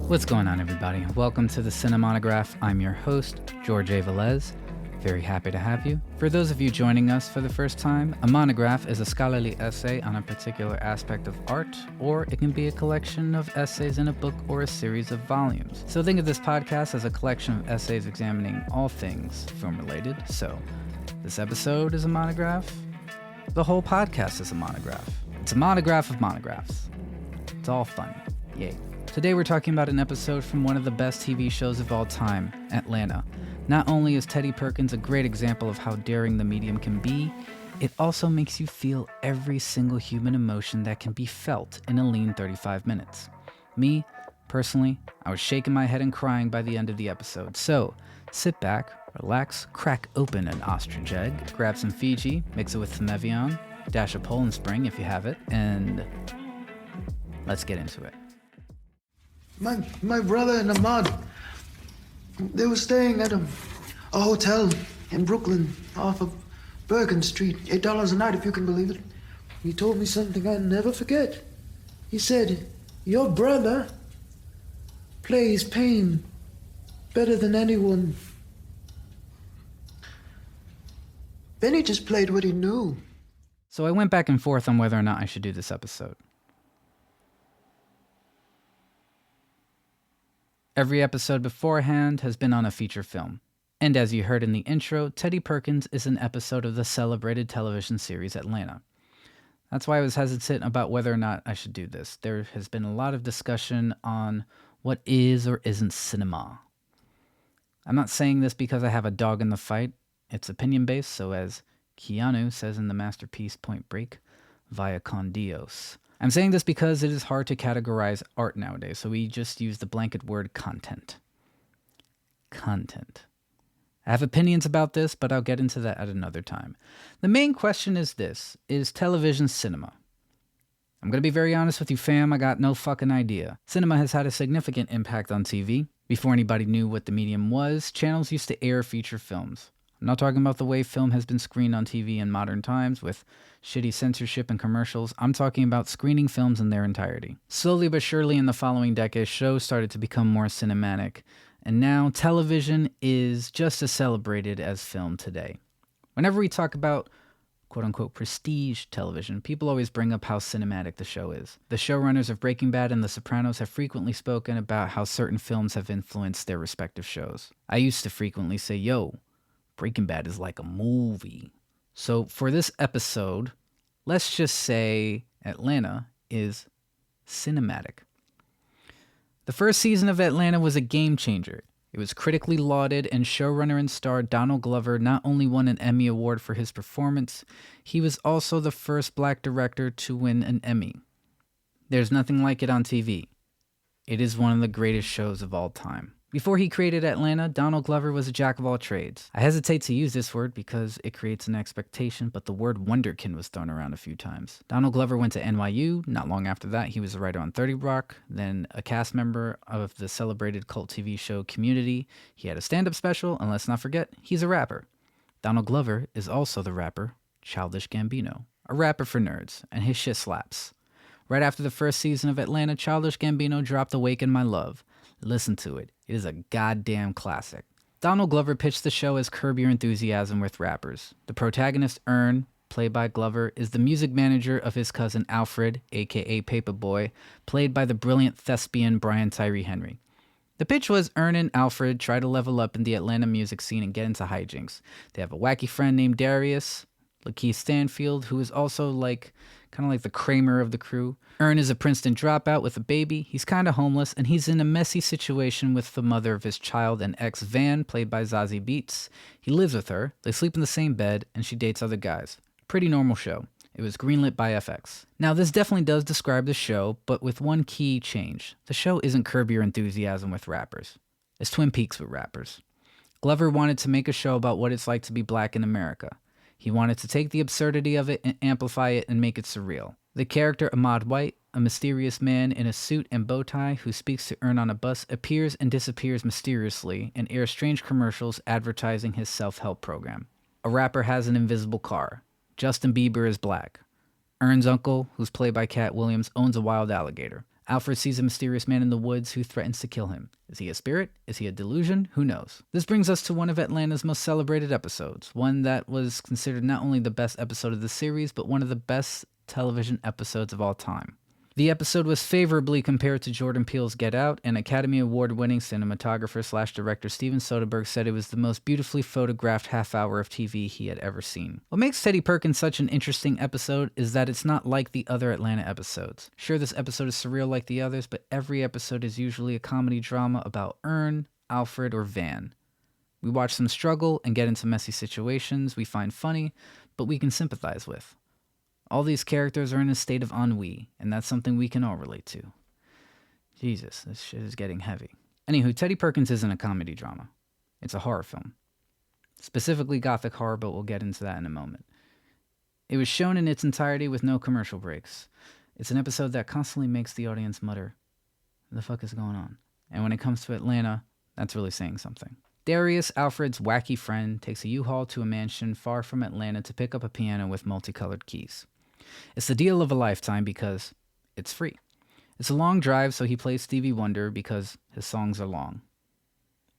What's going on, everybody? Welcome to the Cinemonograph. I'm your host, George A. Velez. Very happy to have you. For those of you joining us for the first time, a monograph is a scholarly essay on a particular aspect of art, or it can be a collection of essays in a book or a series of volumes. So think of this podcast as a collection of essays examining all things film-related. So this episode is a monograph. The whole podcast is a monograph. It's a monograph of monographs. It's all fun. Yay. Today we're talking about an episode from one of the best TV shows of all time, Atlanta. Not only is Teddy Perkins a great example of how daring the medium can be, it also makes you feel every single human emotion that can be felt in a lean 35 minutes. Me, personally, I was shaking my head and crying by the end of the episode. So, sit back, relax, crack open an ostrich egg, grab some Fiji, mix it with some Evian, dash a Poland Spring if you have it, and let's get into it. My brother and Ahmad, they were staying at a hotel in Brooklyn off of Perkins Street, $8 a night if you can believe it. He told me something I'll never forget. He said, "Your brother plays pain better than anyone." Then he just played what he knew. So I went back and forth on whether or not I should do this episode. Every episode beforehand has been on a feature film. And as you heard in the intro, Teddy Perkins is an episode of the celebrated television series Atlanta. That's why I was hesitant about whether or not I should do this. There has been a lot of discussion on what is or isn't cinema. I'm not saying this because I have a dog in the fight. It's opinion-based, so as Keanu says in the masterpiece Point Break, via con Dios. I'm saying this because it is hard to categorize art nowadays, so we just use the blanket word content. Content. I have opinions about this, but I'll get into that at another time. The main question is this: is television cinema? I'm going to be very honest with you, fam, I got no fucking idea. Cinema has had a significant impact on TV. Before anybody knew what the medium was, channels used to air feature films. I'm not talking about the way film has been screened on TV in modern times with shitty censorship and commercials. I'm talking about screening films in their entirety. Slowly but surely in the following decades, shows started to become more cinematic, and now television is just as celebrated as film today. Whenever we talk about quote-unquote prestige television, people always bring up how cinematic the show is. The showrunners of Breaking Bad and The Sopranos have frequently spoken about how certain films have influenced their respective shows. I used to frequently say, yo, Breaking Bad is like a movie. So for this episode, let's just say Atlanta is cinematic. The first season of Atlanta was a game changer. It was critically lauded, and showrunner and star Donald Glover not only won an Emmy Award for his performance, he was also the first black director to win an Emmy. There's nothing like it on TV. It is one of the greatest shows of all time. Before he created Atlanta, Donald Glover was a jack of all trades. I hesitate to use this word because it creates an expectation, but the word wonderkin was thrown around a few times. Donald Glover went to NYU. Not long after that, he was a writer on 30 Rock, then a cast member of the celebrated cult TV show Community. He had a stand-up special, and let's not forget, he's a rapper. Donald Glover is also the rapper Childish Gambino, a rapper for nerds, and his shit slaps. Right after the first season of Atlanta, Childish Gambino dropped Awaken My Love. Listen to it. It is a goddamn classic. Donald Glover pitched the show as Curb Your Enthusiasm with rappers. The protagonist, Ern, played by Glover, is the music manager of his cousin Alfred, aka Paperboy, played by the brilliant thespian Brian Tyree Henry. The pitch was Ern and Alfred try to level up in the Atlanta music scene and get into hijinks. They have a wacky friend named Darius, Lakeith Stanfield, who is also kind of like the Kramer of the crew. Ern is a Princeton dropout with a baby. He's kind of homeless, and he's in a messy situation with the mother of his child and ex Van, played by Zazie Beetz. He lives with her, they sleep in the same bed, and she dates other guys. Pretty normal show. It was greenlit by FX. Now, this definitely does describe the show, but with one key change. The show isn't Curb Your Enthusiasm with rappers. It's Twin Peaks with rappers. Glover wanted to make a show about what it's like to be black in America. He wanted to take the absurdity of it and amplify it and make it surreal. The character Ahmad White, a mysterious man in a suit and bow tie who speaks to Ern on a bus, appears and disappears mysteriously and airs strange commercials advertising his self-help program. A rapper has an invisible car. Justin Bieber is black. Ern's uncle, who's played by Cat Williams, owns a wild alligator. Alfred sees a mysterious man in the woods who threatens to kill him. Is he a spirit? Is he a delusion? Who knows? This brings us to one of Atlanta's most celebrated episodes, one that was considered not only the best episode of the series, but one of the best television episodes of all time. The episode was favorably compared to Jordan Peele's Get Out, and Academy Award-winning cinematographer/director Steven Soderbergh said it was the most beautifully photographed half-hour of TV he had ever seen. What makes Teddy Perkins such an interesting episode is that it's not like the other Atlanta episodes. Sure, this episode is surreal like the others, but every episode is usually a comedy drama about Ern, Alfred, or Van. We watch them struggle and get into messy situations we find funny, but we can sympathize with. All these characters are in a state of ennui, and that's something we can all relate to. Jesus, this shit is getting heavy. Anywho, Teddy Perkins isn't a comedy drama. It's a horror film. Specifically Gothic horror, but we'll get into that in a moment. It was shown in its entirety with no commercial breaks. It's an episode that constantly makes the audience mutter, "What the fuck is going on?" And when it comes to Atlanta, that's really saying something. Darius, Alfred's wacky friend, takes a U-Haul to a mansion far from Atlanta to pick up a piano with multicolored keys. It's the deal of a lifetime because it's free. It's a long drive, so he plays Stevie Wonder because his songs are long.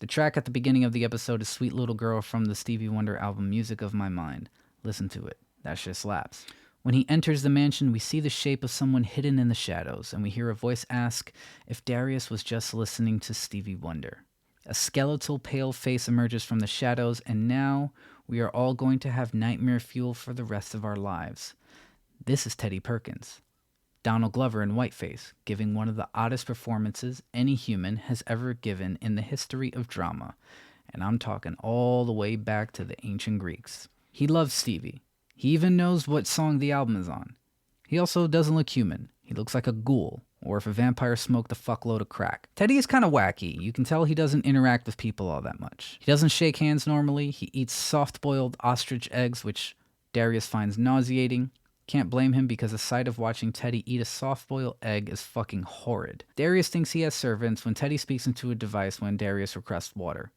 The track at the beginning of the episode is Sweet Little Girl from the Stevie Wonder album Music of My Mind. Listen to it. That shit slaps. When he enters the mansion, we see the shape of someone hidden in the shadows, and we hear a voice ask if Darius was just listening to Stevie Wonder. A skeletal, pale face emerges from the shadows, and now we are all going to have nightmare fuel for the rest of our lives. This is Teddy Perkins, Donald Glover in Whiteface, giving one of the oddest performances any human has ever given in the history of drama, and I'm talking all the way back to the ancient Greeks. He loves Stevie. He even knows what song the album is on. He also doesn't look human. He looks like a ghoul, or if a vampire smoked a fuckload of crack. Teddy is kind of wacky. You can tell he doesn't interact with people all that much. He doesn't shake hands normally. He eats soft-boiled ostrich eggs, which Darius finds nauseating. Can't blame him because the sight of watching Teddy eat a soft-boiled egg is fucking horrid. Darius thinks he has servants when Teddy speaks into a device when Darius requests water.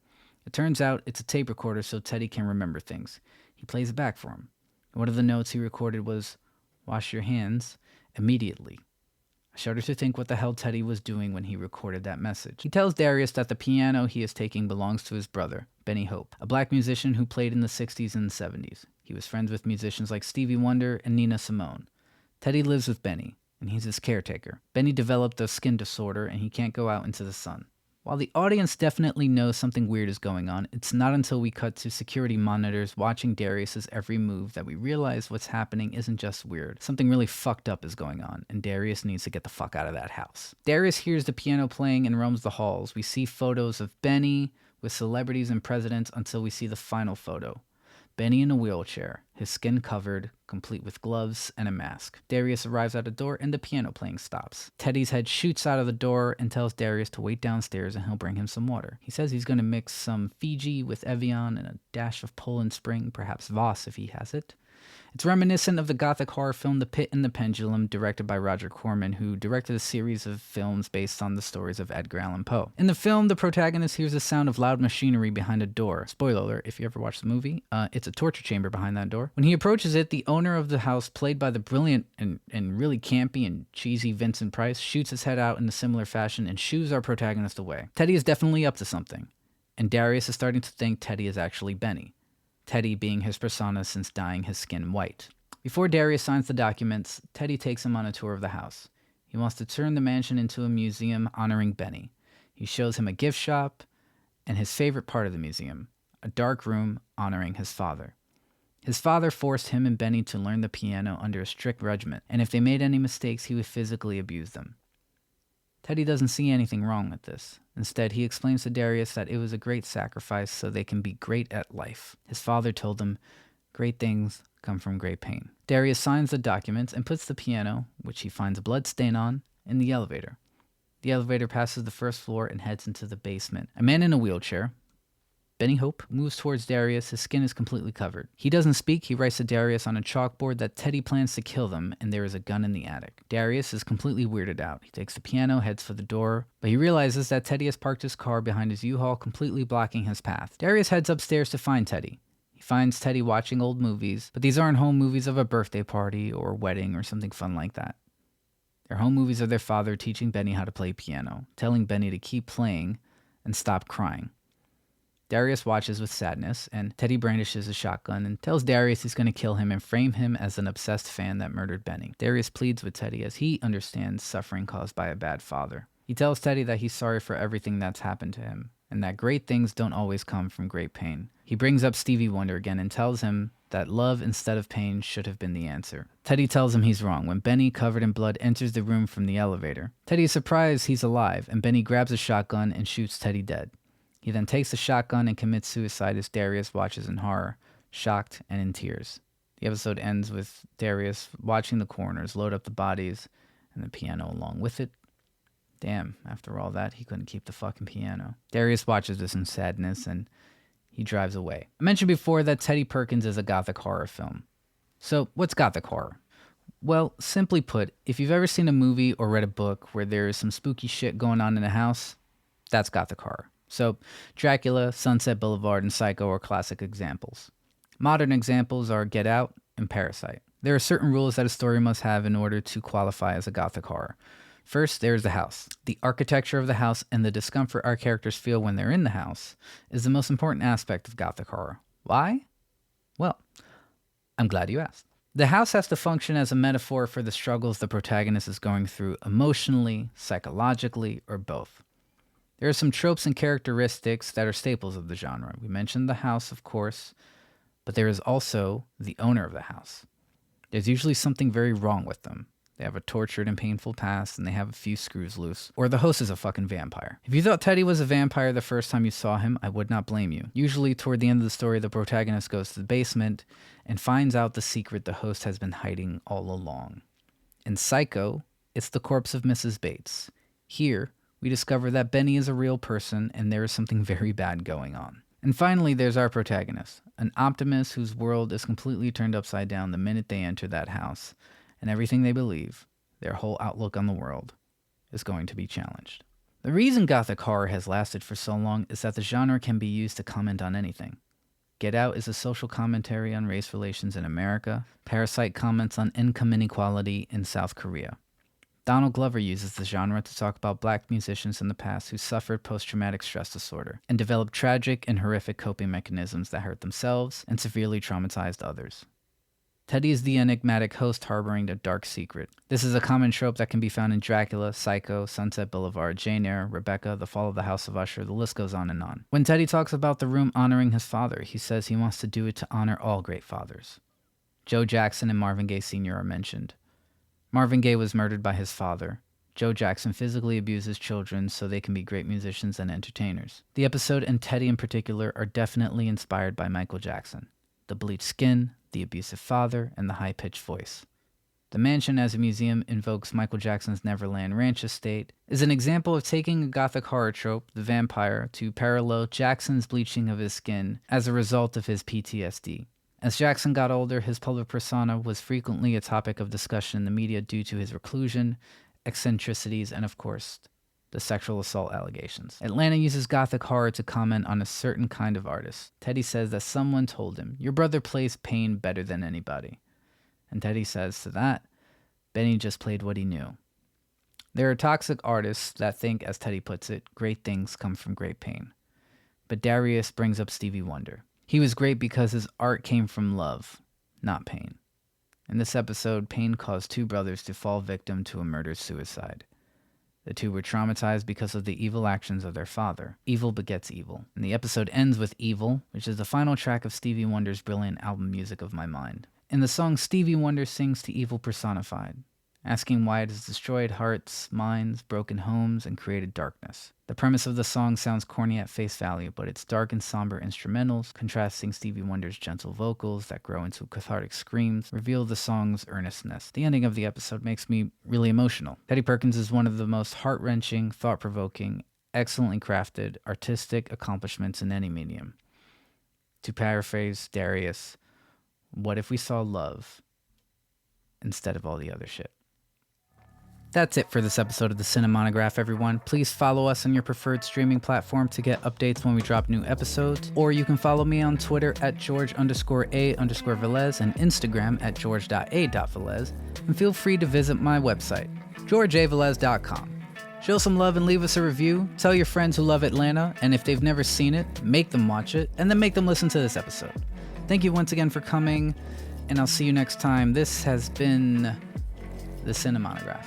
It turns out it's a tape recorder so Teddy can remember things. He plays it back for him. One of the notes he recorded was, "Wash your hands immediately." I shudder to think what the hell Teddy was doing when he recorded that message. He tells Darius that the piano he is taking belongs to his brother, Benny Hope, a black musician who played in the 60s and 70s. He was friends with musicians like Stevie Wonder and Nina Simone. Teddy lives with Benny, and he's his caretaker. Benny developed a skin disorder, and he can't go out into the sun. While the audience definitely knows something weird is going on, it's not until we cut to security monitors watching Darius's every move that we realize what's happening isn't just weird. Something really fucked up is going on, and Darius needs to get the fuck out of that house. Darius hears the piano playing and roams the halls. We see photos of Benny with celebrities and presidents until we see the final photo. Benny in a wheelchair, his skin covered, complete with gloves and a mask. Darius arrives at a door and the piano playing stops. Teddy's head shoots out of the door and tells Darius to wait downstairs and he'll bring him some water. He says he's going to mix some Fiji with Evian and a dash of Poland Spring, perhaps Voss if he has it. It's reminiscent of the Gothic horror film The Pit and the Pendulum, directed by Roger Corman, who directed a series of films based on the stories of Edgar Allan Poe. In the film, the protagonist hears the sound of loud machinery behind a door. Spoiler alert, if you ever watched the movie, it's a torture chamber behind that door. When he approaches it, the owner of the house, played by the brilliant and really campy and cheesy Vincent Price, shoots his head out in a similar fashion and shoos our protagonist away. Teddy is definitely up to something, and Darius is starting to think Teddy is actually Benny. Teddy being his persona since dyeing his skin white. Before Darius signs the documents, Teddy takes him on a tour of the house. He wants to turn the mansion into a museum honoring Benny. He shows him a gift shop and his favorite part of the museum, a dark room honoring his father. His father forced him and Benny to learn the piano under a strict regimen, and if they made any mistakes, he would physically abuse them. Teddy doesn't see anything wrong with this. Instead, he explains to Darius that it was a great sacrifice so they can be great at life. His father told him, "Great things come from great pain." Darius signs the documents and puts the piano, which he finds a blood stain on, in the elevator. The elevator passes the first floor and heads into the basement. A man in a wheelchair, Benny Hope, moves towards Darius. His skin is completely covered. He doesn't speak. He writes to Darius on a chalkboard that Teddy plans to kill them, and there is a gun in the attic. Darius is completely weirded out. He takes the piano, heads for the door, but he realizes that Teddy has parked his car behind his U-Haul, completely blocking his path. Darius heads upstairs to find Teddy. He finds Teddy watching old movies, but these aren't home movies of a birthday party or a wedding or something fun like that. Their home movies are their father teaching Benny how to play piano, telling Benny to keep playing and stop crying. Darius watches with sadness, and Teddy brandishes a shotgun and tells Darius he's going to kill him and frame him as an obsessed fan that murdered Benny. Darius pleads with Teddy as he understands suffering caused by a bad father. He tells Teddy that he's sorry for everything that's happened to him, and that great things don't always come from great pain. He brings up Stevie Wonder again and tells him that love instead of pain should have been the answer. Teddy tells him he's wrong when Benny, covered in blood, enters the room from the elevator. Teddy is surprised he's alive, and Benny grabs a shotgun and shoots Teddy dead. He then takes the shotgun and commits suicide as Darius watches in horror, shocked and in tears. The episode ends with Darius watching the coroners load up the bodies and the piano along with it. Damn, after all that, he couldn't keep the fucking piano. Darius watches this in sadness and he drives away. I mentioned before that Teddy Perkins is a Gothic horror film. So, what's Gothic horror? Well, simply put, if you've ever seen a movie or read a book where there is some spooky shit going on in a house, that's Gothic horror. So, Dracula, Sunset Boulevard, and Psycho are classic examples. Modern examples are Get Out and Parasite. There are certain rules that a story must have in order to qualify as a Gothic horror. First, there's the house. The architecture of the house and the discomfort our characters feel when they're in the house is the most important aspect of Gothic horror. Why? Well, I'm glad you asked. The house has to function as a metaphor for the struggles the protagonist is going through emotionally, psychologically, or both. There are some tropes and characteristics that are staples of the genre. We mentioned the house, of course, but there is also the owner of the house. There's usually something very wrong with them. They have a tortured and painful past, and they have a few screws loose. Or the host is a fucking vampire. If you thought Teddy was a vampire the first time you saw him, I would not blame you. Usually, toward the end of the story, the protagonist goes to the basement and finds out the secret the host has been hiding all along. In Psycho, it's the corpse of Mrs. Bates. Here, we discover that Benny is a real person and there is something very bad going on. And finally, there's our protagonist, an optimist whose world is completely turned upside down the minute they enter that house, and everything they believe, their whole outlook on the world, is going to be challenged. The reason Gothic horror has lasted for so long is that the genre can be used to comment on anything. Get Out is a social commentary on race relations in America. Parasite comments on income inequality in South Korea. Donald Glover uses the genre to talk about black musicians in the past who suffered post-traumatic stress disorder and developed tragic and horrific coping mechanisms that hurt themselves and severely traumatized others. Teddy is the enigmatic host harboring a dark secret. This is a common trope that can be found in Dracula, Psycho, Sunset Boulevard, Jane Eyre, Rebecca, The Fall of the House of Usher, the list goes on and on. When Teddy talks about the room honoring his father, he says he wants to do it to honor all great fathers. Joe Jackson and Marvin Gaye Sr. are mentioned. Marvin Gaye was murdered by his father. Joe Jackson physically abuses children so they can be great musicians and entertainers. The episode and Teddy in particular are definitely inspired by Michael Jackson. The bleached skin, the abusive father, and the high-pitched voice. The mansion as a museum invokes Michael Jackson's Neverland Ranch estate, is an example of taking a Gothic horror trope, the vampire, to parallel Jackson's bleaching of his skin as a result of his PTSD. As Jackson got older, his public persona was frequently a topic of discussion in the media due to his reclusion, eccentricities, and of course, the sexual assault allegations. Atlanta uses Gothic horror to comment on a certain kind of artist. Teddy says that someone told him, "Your brother plays pain better than anybody." And Teddy says to that, Benny just played what he knew. There are toxic artists that think, as Teddy puts it, great things come from great pain. But Darius brings up Stevie Wonder. He was great because his art came from love, not pain. In this episode, pain caused two brothers to fall victim to a murder-suicide. The two were traumatized because of the evil actions of their father. Evil begets evil. And the episode ends with Evil, which is the final track of Stevie Wonder's brilliant album Music of My Mind. In the song, Stevie Wonder sings to evil personified, asking why it has destroyed hearts, minds, broken homes, and created darkness. The premise of the song sounds corny at face value, but its dark and somber instrumentals, contrasting Stevie Wonder's gentle vocals that grow into cathartic screams, reveal the song's earnestness. The ending of the episode makes me really emotional. Teddy Perkins is one of the most heart-wrenching, thought-provoking, excellently crafted, artistic accomplishments in any medium. To paraphrase Darius, what if we saw love instead of all the other shit? That's it for this episode of the Cinemonograph, everyone. Please follow us on your preferred streaming platform to get updates when we drop new episodes. Or you can follow me on Twitter at George_A_Velez and Instagram at George.A.Velez. And feel free to visit my website, georgeavelez.com. Show some love and leave us a review. Tell your friends who love Atlanta, and if they've never seen it, make them watch it, and then make them listen to this episode. Thank you once again for coming, and I'll see you next time. This has been the Cinemonograph.